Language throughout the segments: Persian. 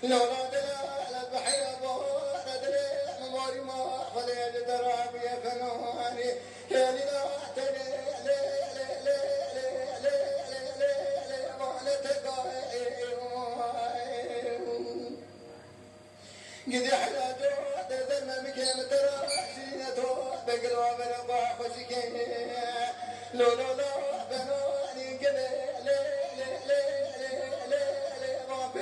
لولا دلال بحيا بورد مماري ما خلي درابي فناني كان لا تلي لي لي لي لي لي لي لي ما تقاي قد حلا جود ذم مكان ترى سينتو بقلوا بربا خشكي لولا لا بناني قلي لي لي لي لي لي ما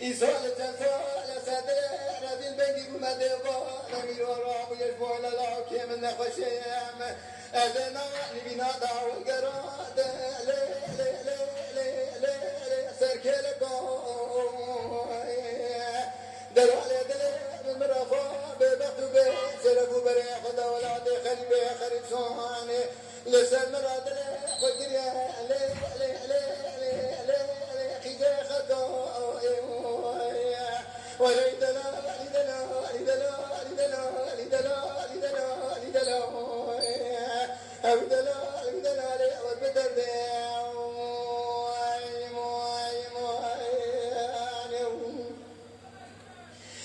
إيصال جنسال سدر رد البنجي مدبا نمير وراب يجبو للاو كيم النخشيم أذنا نبينا داو القراد لي لي لي لي لي لي سركلكو دلالي دلي بالمرافا ببختو بسرقو بريخ دولاتي خلبي خريب سواني لسان مراد لي قدريا لي لي لي لي لي لي خيجي خدو وليد لا ليد لا ليد لا ليد لا ليد لا ليد لا ليد لا أبد لا ليد لا لي وبدر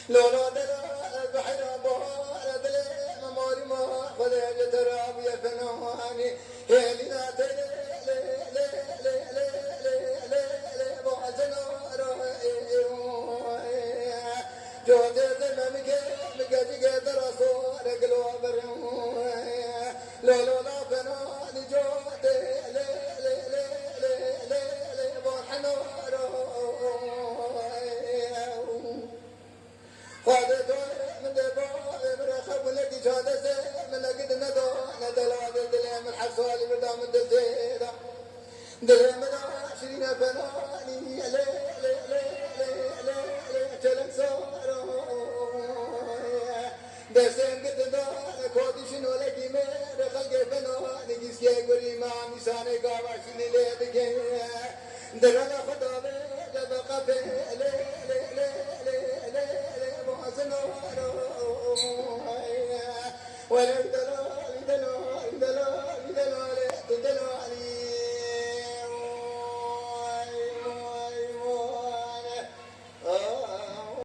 لولا دلا البحر بحر دلا مماري ما خذ جتراب يا فناني هلنا تلي لي لي لي لي لي لي لي بعزنا جود زمن مجاجي دراسو رجلو بريم لولا لا فناني جود لي لي لي لي لي لي بحنا خذت من دبا من رخب لك جادة من لقد ندى ندلا دل من حصال مدام الدزيرة دل من عشرين فناني لي لي لي لي لي لي تلك سارة دسم قد دا كودي شنو لك مير خلق فناني جسكي قولي ما نساني قاواشني لي بكي دل